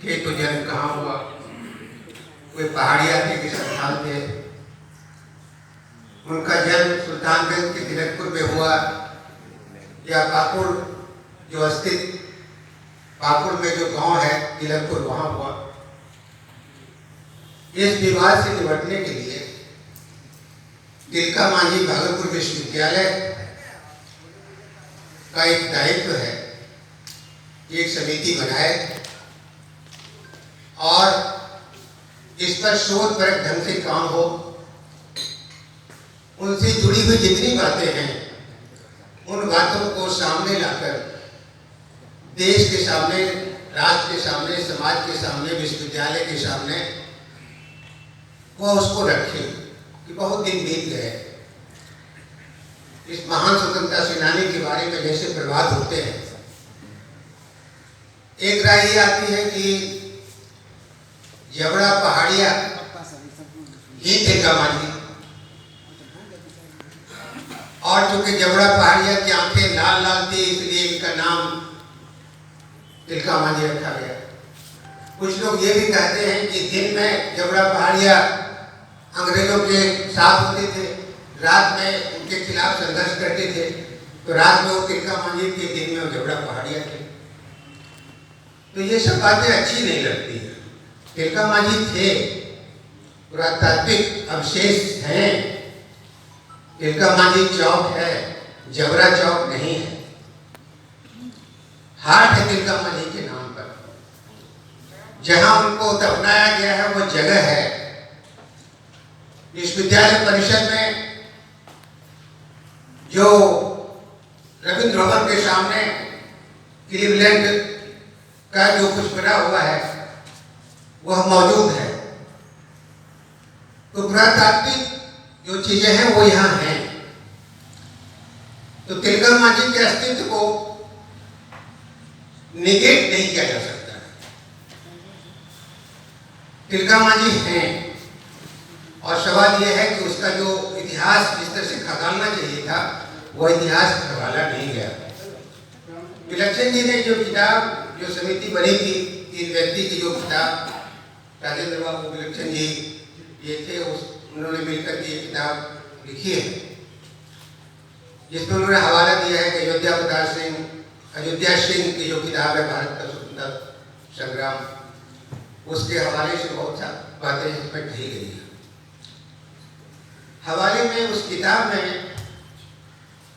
थे तो जन्म कहाँ हुआ, वे पहाड़िया थे कि संथाल थे, उनका जन्म सुल्तानगंज के तिलकपुर में हुआ या पाकुड़ जो स्थित पाकुड़ में जो गांव है तिलकपुर वहां हुआ। इस विवाद से निपटने के लिए तिलका मांझी भागलपुर विश्वविद्यालय का एक दायित्व है, एक समिति बनाए और इस पर शोध परक ढंग से काम हो, उनसे जुड़ी हुई जितनी बातें हैं उन बातों को सामने लाकर देश के सामने, राष्ट्र के सामने, समाज के सामने, विश्वविद्यालय के सामने वो उसको रखे कि बहुत दिन बीत गए, इस महान स्वतंत्रता सेनानी के बारे में जैसे प्रवाद होते हैं। एक राय ये आती है कि जबड़ा पहाड़िया ही तिलका मांझी, और चूंकि जबड़ा पहाड़िया की आंखें लाल लाल थी इसलिए इनका नाम तिलका मांझी रखा गया। कुछ लोग ये भी कहते हैं कि दिन में जबड़ा पहाड़िया अंग्रेजों के साथ होते थे, रात में उनके खिलाफ संघर्ष करते थे, तो रात में वो तिलका मांझी थे, दिन में वो जबड़ा पहाड़िया थे। तो ये सब बातें अच्छी नहीं लगती है। तिलका मांझी थे, पुरातात्विक अवशेष हैं, तिलका मांझी चौक है, जबरा चौक नहीं है। हाट है तिलका मांझी के नाम पर, जहां उनको दफनाया गया है वो जगह है। विश्वविद्यालय परिषद में जो रविंद्र भवन के सामने क्लीवलैंड का जो कुछ बना हुआ है वह मौजूद है। तो पुरातात्विक जो चीजें हैं वो यहाँ हैं। तो तिलका मांझी के अस्तित्व को निगेट नहीं किया जा सकता। तिलका मांझी हैं और सवाल यह है कि उसका जो इतिहास जिस तरह से खंगालना चाहिए था वह इतिहास खंगाला नहीं गया। विलक्षण जी ने जो किताब, जो समिति बनी थी, 3 व्यक्ति की जो किताब, राजेंद्र बाबू विलक्षण जी ये थे, उन्होंने मिलकर के किताब लिखी है जिसमें उन्होंने हवाला दिया है कि अयोध्या सिंह की जो किताब है भारत का स्वतंत्रता संग्राम, उसके हवाले से बहुत सा बातें इसमें कही गई है। हवाले में उस किताब में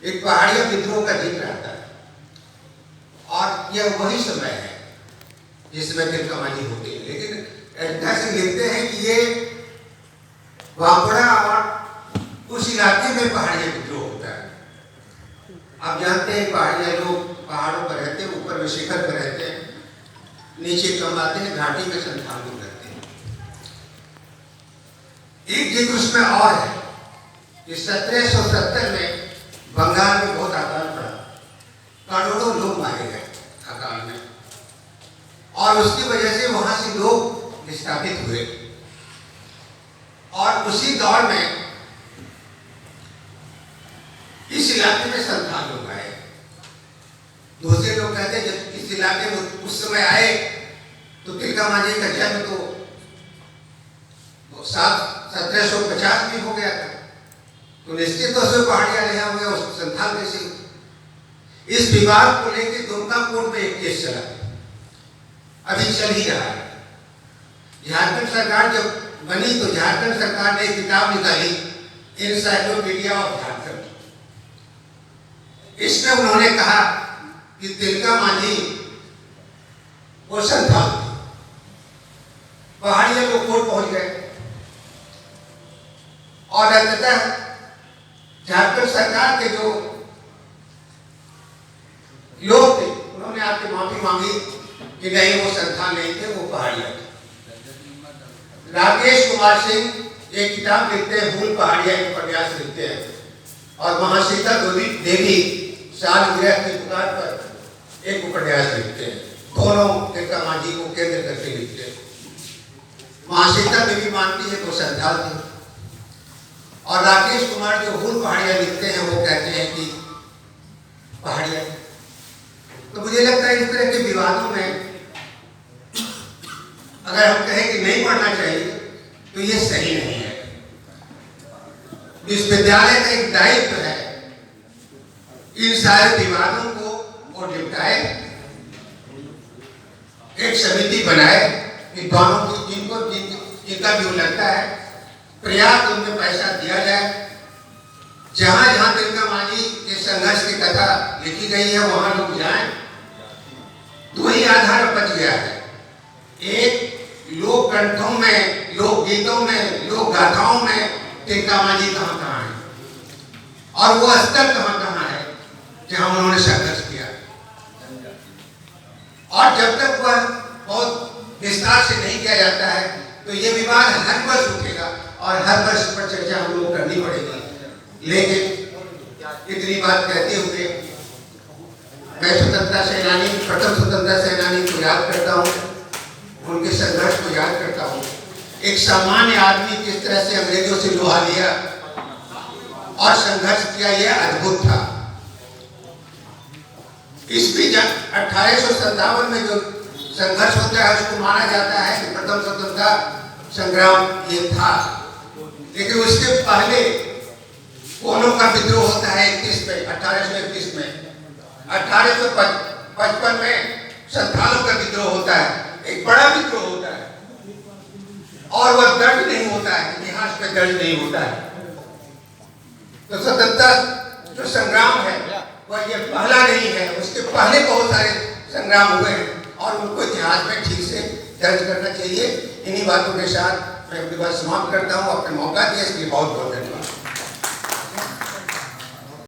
एक पहाड़िया विद्रोह का जिक्र आता है और यह वही समय है जिसमें तिलका मांझी होती है। लेकिन ऐसे लिखते हैं कि ये वापड़ा और उस इलाके में पहाड़िया विद्रोह होता है। आप जानते हैं पहाड़िया लोग पहाड़ों पर रहते हैं, ऊपर में शिखर पर रहते हैं, नीचे कम आते हैं, घाटी में संथाल लोग रहते हैं। एक जिक्र उसमें और है कि 1770 में बंगाल में बहुत अकाल पड़ा, करोड़ों लोग मारे गए अकाल में, और उसकी वजह से वहां से लोग विस्थापित हुए। और उसी दौर में इस इलाके में संथाल लोग आए। दूसरे लोग कहते हैं जब इस इलाके में उस समय आए तो तिलका मांझी का जन्म तो 1750 में हो गया था, तो निश्चित तौर से पहाड़िया रहा हुआ उस संथाल में से। इस विवाद को लेकर दुमका कोर्ट में एक केस चला, अभी चल ही रहा है। झारखंड सरकार जब बनी तो झारखंड सरकार ने एक किताब निकाली, एनसाइक्लोपीडिया ऑफ झारखंड। इसमें उन्होंने कहा कि तिलका मांझी वो संथाल थे। पहाड़िया लोग कोर्ट पहुंच गए और अंततः झारखंड सरकार के जो लोग थे उन्होंने आके माफी मांगी कि नहीं वो संथाल नहीं थे, वो पहाड़िया थे। राकेश कुमार सिंह एक किताब लिखते हैं, भूल पहाड़िया के प्रयास लिखते हैं, और महासीता देवी सालगिरह की पुकार पर एक उपन्यास लिखते हैं। दोनों तिलका मांझी को केंद्र करके लिखते हैं। महासीता देवी मानती है तो संथाल थी, और राकेश कुमार जो भूल पहाड़िया लिखते हैं वो कहते हैं कि पहाड़िया। तो मुझे लगता है इस तरह के विवादों में अगर हम कहें कि नहीं पढ़ना चाहिए तो ये सही नहीं है। विश्वविद्यालय का एक दायित्व है इन सारे विवादों को और निपटाए, एक समिति बनाए, विद्वानों की जिनका भी लगता है पर्याप्त उनमें पैसा दिया जाए। जहां जहां तिलका मांझी के संघर्ष की कथा लिखी गई है वहां लोग जाएं। दो ही आधार बच गया है, एक लोक कंठों में, लोक गीतों में, लोक गाथाओं में तिलका मांझी कहां कहां है और वो स्तर कहां कहां है जहां उन्होंने संघर्ष किया। और जब तक वह बहुत विस्तार से नहीं किया जाता है तो ये विवाद हर वर्ष उठेगा और हर वर्ष पर चर्चा हम लोग करनी पड़ेगी। लेकिन इतनी बात कहते हुए मैं स्वतंत्रता सेनानी, प्रथम स्वतंत्रता सेनानी को याद करता हूँ, उनके संघर्ष को याद करता हूँ। एक सामान्य आदमी किस तरह से अंग्रेजों से लोहा लिया और संघर्ष किया, यह अद्भुत था। ईस्वी 1857 में जो संघर्ष होता है उसको माना जाता है कि प्रथम स्वतंत्रता संग्राम ये था। लेकिन उसके पहले कोनों का विद्रोह होता है 1821 में। 1855 में संथालों का विद्रोह होता है, एक बड़ा विद्रोह होता है और वह दर्ज नहीं होता है, इतिहास में दर्ज नहीं होता है। तो स्वतंत्रता जो संग्राम है वह ये पहला नहीं है, उसके पहले बहुत सारे संग्राम हुए हैं और उनको इतिहास में ठीक से दर्ज करना चाहिए। इन्हीं बातों के साथ मैं अपनी बात समाप्त करता हूँ। अपने मौका दिया इसके लिए बहुत बहुत धन्यवाद।